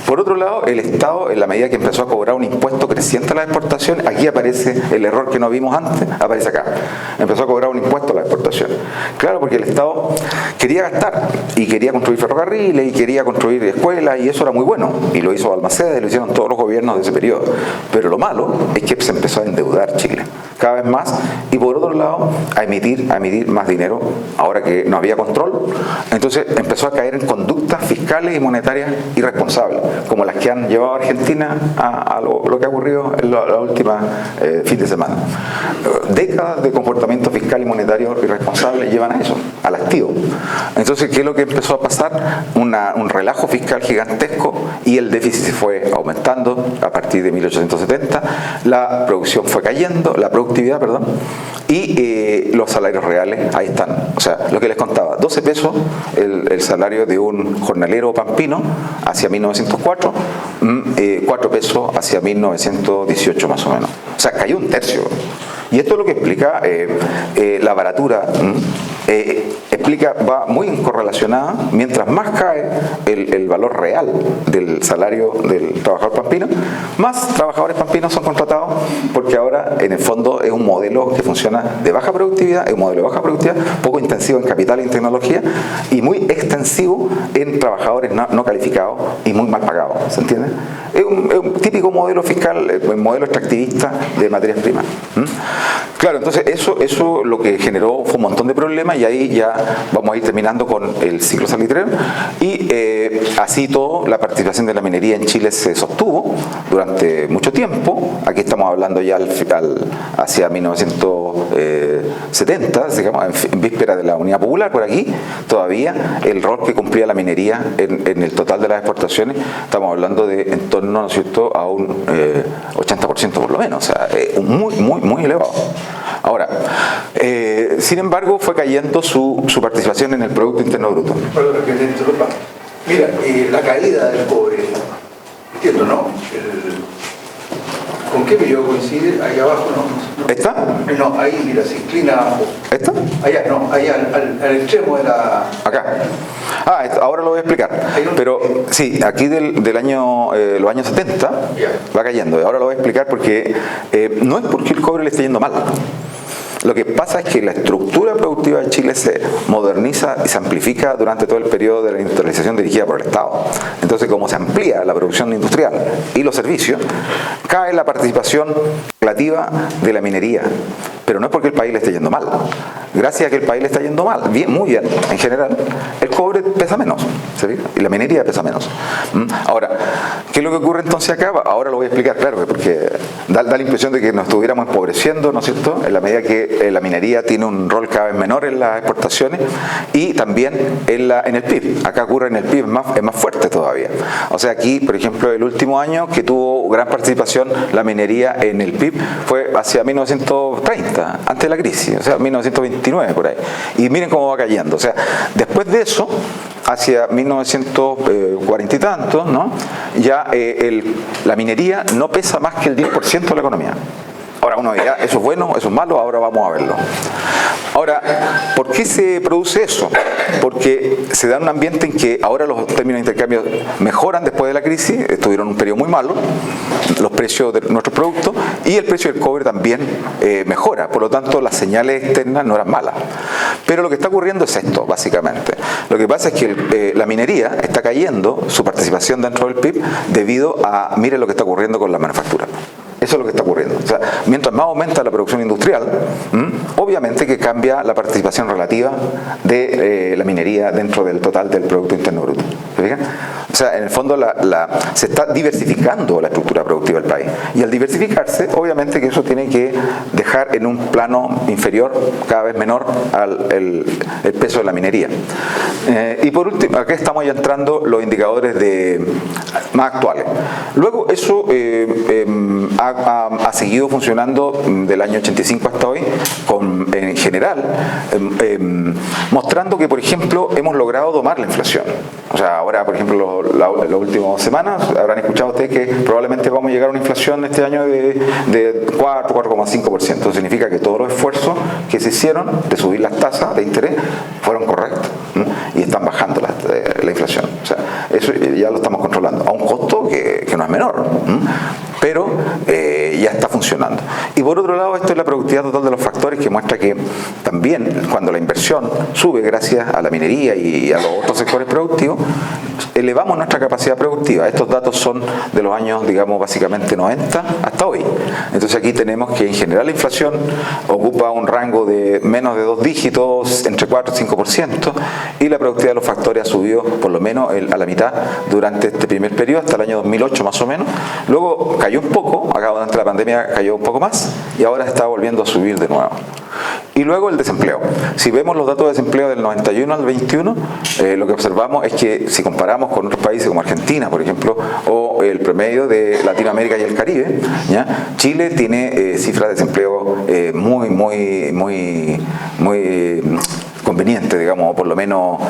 Por otro lado, el Estado, en la medida que empezó a cobrar un impuesto creciente a la exportación, aquí aparece el error que no vimos antes, aparece acá. Empezó a cobrar un impuesto a la exportación. Claro, porque el Estado quería gastar y quería construir ferrocarriles y quería construir escuelas, y eso era muy bueno, y lo hizo Balmaceda y lo hicieron todos los gobiernos de ese periodo. Pero lo malo es que se empezó a endeudar Chile cada vez más, y por otro lado a emitir más dinero ahora que no había control. Entonces empezó a caer en conductas fiscales y monetarias irresponsables, como las que han llevado a Argentina a lo que ha ocurrido en la última fin de semana. Décadas de comportamiento fiscal y monetario irresponsable llevan a eso, al activo. Entonces, ¿qué es lo que empezó a pasar? Un relajo fiscal gigantesco, y el déficit se fue aumentando a partir de 1870, la producción fue cayendo, la productividad, perdón, y los salarios reales ahí están. O sea, lo que les contaba, 12 pesos el salario de un jornalero pampino hacia 1904, 4 pesos hacia 1918 más o menos. O sea, cayó 1/3. Y esto es lo que explica la baratura explica, va muy correlacionada, mientras más cae el valor real del salario del trabajador pampino, más trabajadores pampinos son contratados, porque ahora en el fondo es un modelo que funciona de baja productividad, es un modelo de baja productividad, poco intensivo en capital y en tecnología, y muy extensivo en trabajadores no calificados y muy mal pagados, ¿se entiende? Es un típico modelo fiscal, un modelo extractivista de materias primas. Claro, entonces eso lo que generó fue un montón de problemas, y ahí ya vamos a ir terminando con el ciclo salitrero, y así todo la participación de la minería en Chile se sostuvo durante mucho tiempo. Aquí estamos hablando ya hacia 1970, digamos, en víspera de la Unidad Popular. Por aquí todavía el rol que cumplía la minería en el total de las exportaciones, estamos hablando de en torno, ¿no es cierto?, a un 80% por lo menos, o sea, muy elevado. Ahora, sin embargo, fue cayendo su participación en el Producto Interno Bruto. Perdón, que te interrumpa. Mira, la caída del cobre, entiendo, ¿no? ¿Con qué periodo coincide? Ahí abajo, ¿no? ¿Esta? No, ahí, mira, se inclina abajo. ¿Esta? Allá, no, allá, al extremo de la... Acá. Ahora lo voy a explicar. Pero sí, aquí del año, los años 70 va cayendo. Ahora lo voy a explicar porque no es porque el cobre le esté yendo mal. Lo que pasa es que la estructura productiva de Chile se moderniza y se amplifica durante todo el periodo de la industrialización dirigida por el Estado. Entonces, como se amplía la producción industrial y los servicios, cae la participación relativa de la minería. Pero no es porque el país le esté yendo mal. Gracias a que el país le está yendo mal, bien, muy bien, en general, el cobre pesa menos, ¿sí? Y la minería pesa menos. Ahora, ¿qué es lo que ocurre entonces acá? Ahora lo voy a explicar, claro, porque da la impresión de que nos estuviéramos empobreciendo, ¿no es cierto?, en la medida que la minería tiene un rol cada vez menor en las exportaciones y también en el PIB. Acá ocurre en el PIB, es más fuerte todavía. O sea, aquí, por ejemplo, el último año que tuvo gran participación la minería en el PIB fue hacia 1930, antes de la crisis, o sea, 1929 por ahí. Y miren cómo va cayendo. O sea, después de eso, hacia 1940 y tantos, ¿no?, ya la minería no pesa más que el 10% de la economía. Ahora uno dirá, ¿eso es bueno? ¿Eso es malo? Ahora vamos a verlo. Ahora, ¿por qué se produce eso? Porque se da un ambiente en que ahora los términos de intercambio mejoran después de la crisis, estuvieron un periodo muy malo, los precios de nuestros productos, y el precio del cobre también mejora, por lo tanto las señales externas no eran malas. Pero lo que está ocurriendo es esto, básicamente. Lo que pasa es que la minería está cayendo, su participación dentro del PIB, debido a, mire lo que está ocurriendo con la manufactura. Eso es lo que está ocurriendo. O sea, mientras más aumenta la producción industrial, obviamente que cambia la participación relativa de la minería dentro del total del Producto Interno Bruto. ¿Se fijan? O sea, en el fondo se está diversificando la estructura productiva del país. Y al diversificarse, obviamente que eso tiene que dejar en un plano inferior, cada vez menor, el peso de la minería. Y por último, acá estamos ya entrando los indicadores más actuales. Luego, eso ha seguido funcionando del año 85 hasta hoy, en general, mostrando que, por ejemplo, hemos logrado domar la inflación. O sea, ahora, por ejemplo, las últimas semanas habrán escuchado ustedes que probablemente vamos a llegar a una inflación este año de 4,5%. Eso significa que todos los esfuerzos que se hicieron de subir las tasas de interés fueron correctos, ¿no? Y están bajando la inflación. O sea, eso ya lo estamos controlando a un costo que no es menor, ¿no? Pero ya está funcionando. Y por otro lado, esto es la productividad total de los factores, que muestra que también cuando la inversión sube gracias a la minería y a los otros sectores productivos, elevamos nuestra capacidad productiva. Estos datos son de los años, digamos, básicamente 90 hasta hoy. Entonces aquí tenemos que en general la inflación ocupa un rango de menos de 2 dígitos, entre 4 y 5%, y la productividad de los factores ha subido por lo menos a la mitad durante este primer periodo, hasta el año 2008 más o menos. Luego cayó un poco, acá durante la pandemia cayó un poco más, y ahora está volviendo a subir de nuevo. Y luego el desempleo. Si vemos los datos de desempleo del 91 al 21, lo que observamos es que si comparamos con otros países como Argentina, por ejemplo, o el promedio de Latinoamérica y el Caribe, ¿ya?, Chile tiene cifras de desempleo conveniente, digamos, o por lo menos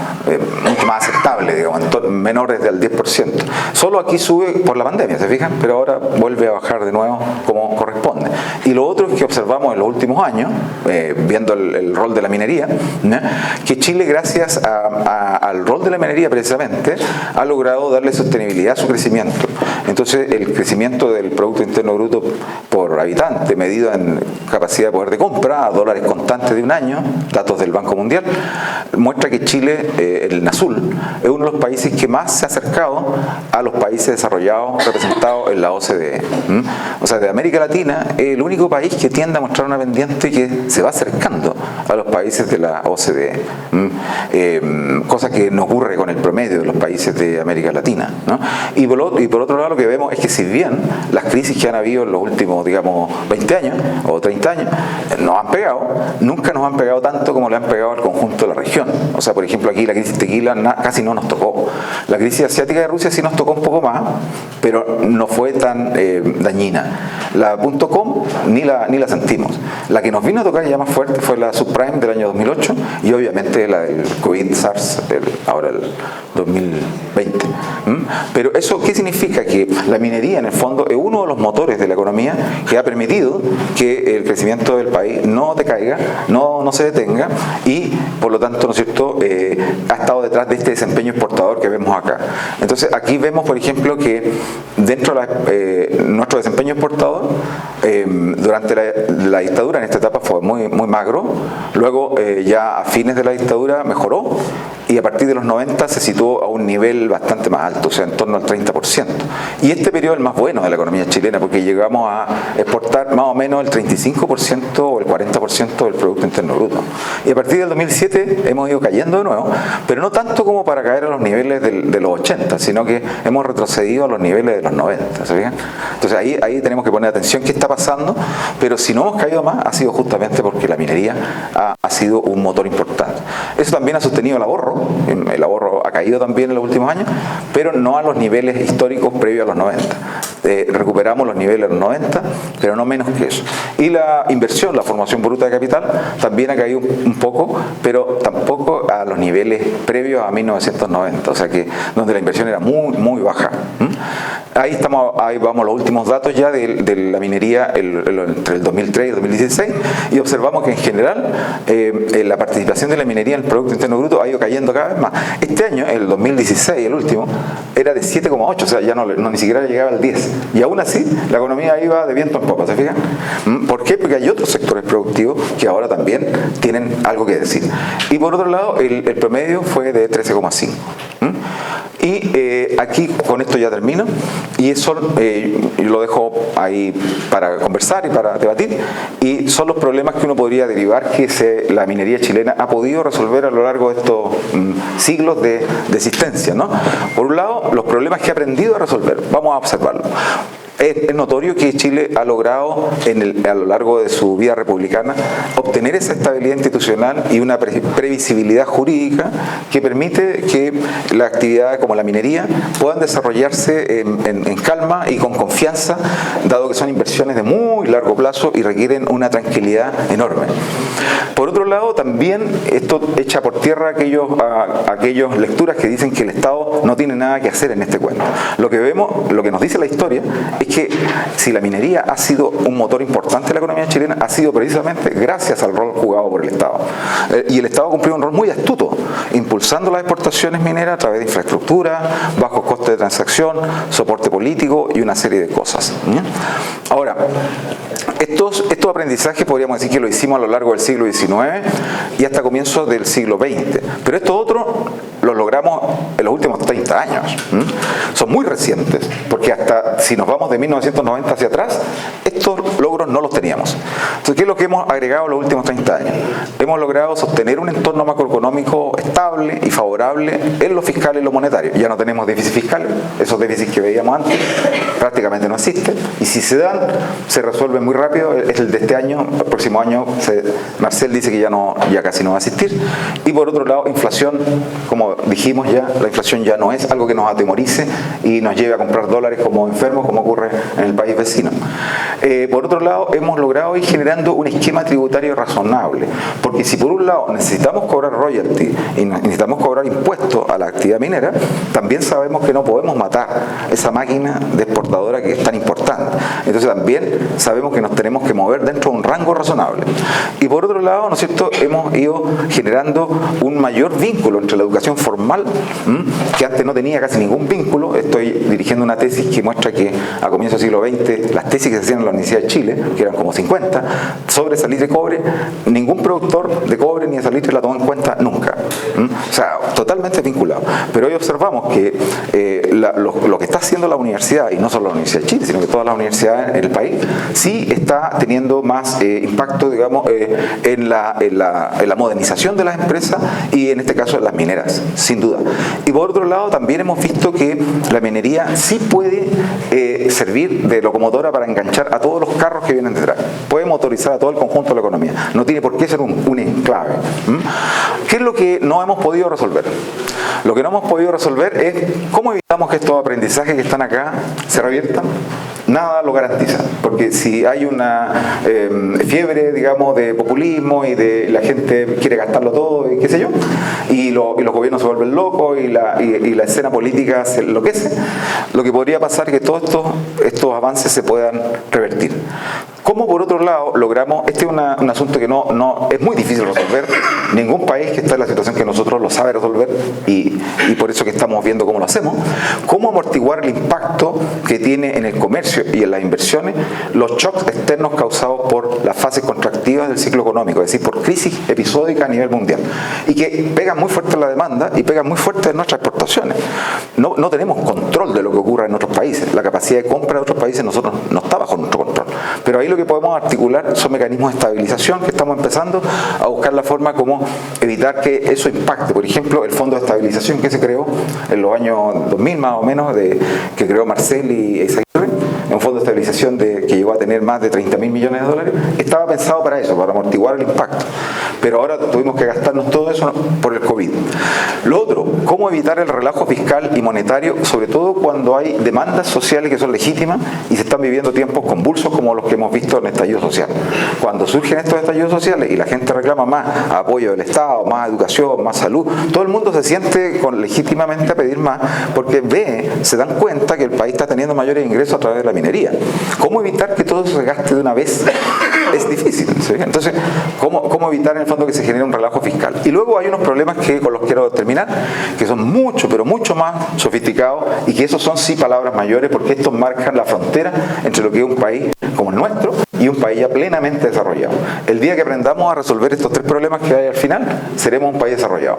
mucho más aceptable, digamos, menores del 10%. Solo aquí sube por la pandemia, ¿se fijan? Pero ahora vuelve a bajar de nuevo como corresponde. Y lo otro es que observamos en los últimos años, viendo el rol de la minería, ¿no? Que Chile, gracias al rol de la minería precisamente, ha logrado darle sostenibilidad a su crecimiento. Entonces, el crecimiento del Producto Interno Bruto por habitante, medido en capacidad de poder de compra, a dólares constantes de un año, datos del Banco Mundial, muestra que Chile, el NASUL, es uno de los países que más se ha acercado a los países desarrollados representados en la OCDE. O sea, de América Latina es el único país que tiende a mostrar una pendiente que se va acercando a los países de la OCDE. Cosa que no ocurre con el promedio de los países de América Latina, ¿no? Y por otro lado, lo que vemos es que si bien las crisis que han habido en los últimos, digamos, 20 años o 30 años nos han pegado, nunca nos han pegado tanto como le han pegado al conjunto de la región. O sea, por ejemplo, aquí la crisis tequila casi no nos tocó. La crisis asiática de Rusia sí nos tocó un poco más, pero no fue tan dañina. La .com ni la sentimos. La que nos vino a tocar ya más fuerte fue la subprime del año 2008 y obviamente la del COVID SARS ahora el 2020. Pero eso, ¿qué significa? Que la minería en el fondo es uno de los motores de la economía que ha permitido que el crecimiento del país no decaiga, no se detenga y por lo tanto, ¿no es cierto?, ha estado detrás de este desempeño exportador que vemos acá. Entonces aquí vemos, por ejemplo, que dentro de nuestro desempeño exportador durante la dictadura en esta etapa fue muy magro, luego ya a fines de la dictadura mejoró y a partir de los 90 se situó a un nivel bastante más alto, o sea, en torno al 30%. Y este periodo es el más bueno de la economía chilena porque llegamos a exportar más o menos el 35% o el 40% del Producto Interno Bruto. Y a partir del 2007 hemos ido cayendo de nuevo, pero no tanto como para caer a los niveles de los 80, sino que hemos retrocedido a los niveles de los 90, ¿se fijan? Entonces ahí tenemos que poner atención qué está pasando, pero si no hemos caído más ha sido justamente porque la minería ha sido un motor importante. Eso también ha sostenido el ahorro ha caído también en los últimos años, pero no a los niveles históricos previos a los 90. Recuperamos los niveles de los 90, pero no menos que eso. Y la inversión, la formación bruta de capital, también ha caído un poco, pero tampoco a los niveles previos a 1990, o sea que donde la inversión era muy baja. Ahí vamos los últimos datos ya de la minería entre el 2003 y el 2016 y observamos que en general la participación de la minería en el Producto Interno Bruto ha ido cayendo cada vez más. Este año, el 2016, el último, era de 7,8, o sea, ya ni siquiera llegaba al 10. Y aún así, la economía iba de viento en popa, ¿se fijan? ¿Por qué? Porque hay otros sectores productivos que ahora también tienen algo que decir. Y por otro lado, el promedio fue de 13,5. Y aquí con esto ya termino y eso yo lo dejo ahí para conversar y para debatir y son los problemas que uno podría derivar que la minería chilena ha podido resolver a lo largo de estos siglos de existencia, ¿no? Por un lado, los problemas que ha aprendido a resolver, vamos a observarlo. Es notorio que Chile ha logrado a lo largo de su vida republicana obtener esa estabilidad institucional y una previsibilidad jurídica que permite que las actividades como la minería puedan desarrollarse en calma y con confianza, dado que son inversiones de muy largo plazo y requieren una tranquilidad enorme. Por otro lado, también esto echa por tierra aquellas lecturas que dicen que el Estado no tiene nada que hacer en este cuento. Lo que nos dice la historia es que si la minería ha sido un motor importante de la economía chilena, ha sido precisamente gracias al rol jugado por el Estado. Y el Estado ha cumplido un rol muy astuto, impulsando las exportaciones mineras a través de infraestructura, bajos costes de transacción, soporte político y una serie de cosas. Ahora, estos aprendizajes podríamos decir que lo hicimos a lo largo del siglo XIX y hasta comienzos del siglo XX. Pero esto otro lo logramos en los últimos 30 años. Son muy recientes, porque hasta si nos vamos de 1990 hacia atrás, estos logros no los teníamos. Entonces, ¿qué es lo que hemos agregado en los últimos 30 años? Hemos logrado sostener un entorno macroeconómico estable y favorable en lo fiscal y en lo monetario. Ya no tenemos déficit fiscal, esos déficits que veíamos antes prácticamente no existen, y si se dan, se resuelven muy rápido. Es el de este año, el próximo año Marcel dice que ya casi no va a existir. Y por otro lado, inflación, como dijimos ya, la inflación ya no es es algo que nos atemorice y nos lleve a comprar dólares como enfermos, como ocurre en el país vecino. Por otro lado, hemos logrado ir generando un esquema tributario razonable, porque si por un lado necesitamos cobrar royalty y necesitamos cobrar impuestos a la actividad minera, también sabemos que no podemos matar esa máquina de exportadora que es tan importante. Entonces también sabemos que nos tenemos que mover dentro de un rango razonable. Y por otro lado, ¿no es cierto?, hemos ido generando un mayor vínculo entre la educación formal, que antes no tenía casi ningún vínculo. Estoy dirigiendo una tesis que muestra que a comienzos del siglo XX, las tesis que se hacían en la Universidad de Chile, que eran como 50, sobre salitre de cobre, ningún productor de cobre ni de salitre la tomó en cuenta nunca. O sea, totalmente vinculado. Pero hoy observamos que lo que está haciendo la universidad, y no solo la Universidad de Chile, sino que todas las universidades en el país, sí está teniendo más impacto, digamos, en la modernización de las empresas y en este caso en las mineras, sin duda. Y por otro lado, también hemos visto que la minería sí puede servir de locomotora para enganchar a todos los carros que vienen detrás. Puede motorizar a todo el conjunto de la economía. No tiene por qué ser un enclave. ¿Qué es lo que no hemos podido resolver? Lo que no hemos podido resolver es cómo evitamos que estos aprendizajes que están acá se reviertan. Nada lo garantiza, porque si hay una fiebre, digamos, de populismo y de la gente quiere gastarlo todo y qué sé yo, y los gobiernos se vuelven locos y la escena política se enloquece, lo que podría pasar es que todos estos avances se puedan revertir. ¿Cómo, por otro lado, logramos? Este es un asunto que no es muy difícil resolver. Ningún país que está en la situación que nosotros lo sabe resolver y por eso que estamos viendo cómo lo hacemos. ¿Cómo amortiguar el impacto que tiene en el comercio y en las inversiones los shocks externos causados por las fases contractivas del ciclo económico, es decir, por crisis episódicas a nivel mundial, y que pegan muy fuerte en la demanda y pegan muy fuerte en nuestras exportaciones? No tenemos control de lo que ocurre en otros países. La capacidad de compra de otros países nosotros no está bajo nuestro control, pero ahí lo que podemos articular son mecanismos de estabilización que estamos empezando a buscar la forma como evitar que eso impacte. Por ejemplo, el Fondo de Estabilización que se creó en los años 2000 más o menos, que creó Marcel y Eizaguirre, un fondo de estabilización que llegó a tener más de 30.000 millones de dólares, estaba pensado para eso, para amortiguar el impacto. Pero ahora tuvimos que gastarnos todo eso por el COVID. Lo otro, cómo evitar el relajo fiscal y monetario, sobre todo cuando hay demandas sociales que son legítimas y se están viviendo tiempos convulsos como los que hemos visto en el estallido social. Cuando surgen estos estallidos sociales y la gente reclama más apoyo del Estado, más educación, más salud, todo el mundo se siente legítimamente a pedir más porque se dan cuenta que el país está teniendo mayores ingresos a través de la minería. ¿Cómo evitar que todo eso se gaste de una vez? Es difícil, ¿sí? Entonces, ¿cómo evitar en el fondo que se genere un relajo fiscal? Y luego hay unos problemas con los que quiero terminar, que son mucho, pero mucho más sofisticados y que esos son sí palabras mayores porque estos marcan la frontera entre lo que es un país como el nuestro y un país ya plenamente desarrollado. El día que aprendamos a resolver estos tres problemas que hay al final, seremos un país desarrollado.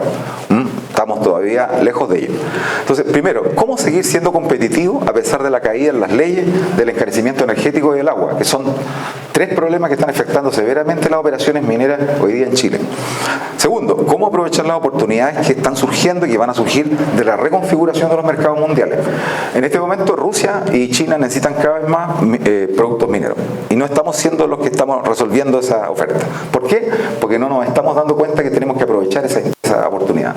Estamos todavía lejos de ello. Entonces, primero, ¿cómo seguir siendo competitivo a pesar de la caída en las leyes, del encarecimiento energético y del agua? Que son tres problemas que están afectando severamente las operaciones mineras hoy día en Chile. Segundo, ¿cómo aprovechar las oportunidades que están surgiendo y que van a surgir de la reconfiguración de los mercados mundiales? En este momento, Rusia y China necesitan cada vez más productos mineros. Y no estamos siendo los que estamos resolviendo esa oferta. ¿Por qué? Porque no nos estamos dando cuenta que tenemos que aprovechar esa oportunidad.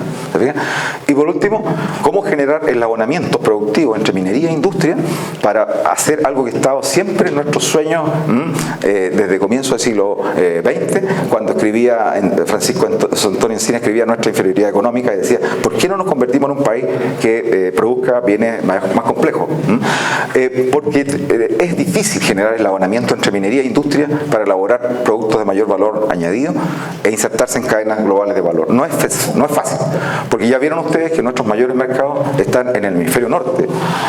Y por último, ¿cómo generar eslabonamientos productivos entre minería e industria para hacer algo que ha estado siempre en nuestros sueños desde comienzo del siglo XX, cuando Francisco Antonio Encina escribía Nuestra inferioridad económica y decía, ¿por qué no nos convertimos en un país que produzca bienes más complejos? Porque es difícil generar eslabonamiento entre minería e industria para elaborar productos de mayor valor añadido e insertarse en cadenas globales de valor. No es fácil, porque ya vieron ustedes que nuestros mayores mercados están en el hemisferio norte.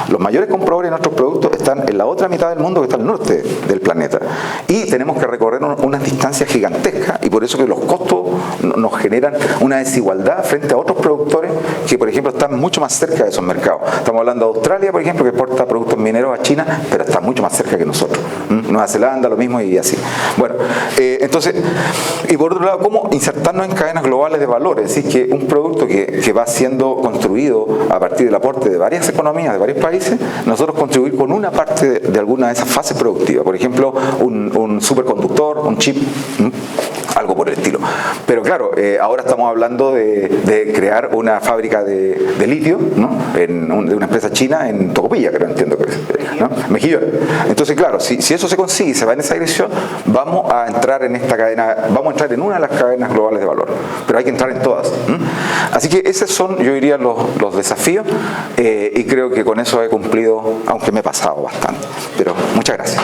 Los mayores compradores de nuestros productos están en la otra mitad del mundo que está al norte del planeta. Y tenemos que recorrer unas distancias gigantescas y por eso que los costos nos generan una desigualdad frente a otros productores que, por ejemplo, están mucho más cerca de esos mercados. Estamos hablando de Australia, por ejemplo, que exporta productos mineros a China, pero está mucho más cerca que nosotros. Nueva Zelanda, lo mismo y así. Bueno, entonces, y por otro lado, ¿cómo insertarnos en cadenas globales de valor? Es decir, que un producto que va siendo construido a partir del aporte de varias economías, de varios países, nosotros contribuir con una parte de alguna de esas fases productivas. Por ejemplo, un superconductor, un chip, algo algo por el estilo. Pero claro, ahora estamos hablando de crear una fábrica de litio, ¿no? De una empresa china en Tocopilla, creo, entiendo que es, ¿no? Mejillón. Entonces, claro, si eso se consigue y se va en esa dirección, vamos a entrar en esta cadena, vamos a entrar en una de las cadenas globales de valor, pero hay que entrar en todas. Así que esos son, yo diría, los desafíos, y creo que con eso he cumplido, aunque me he pasado bastante. Pero muchas gracias.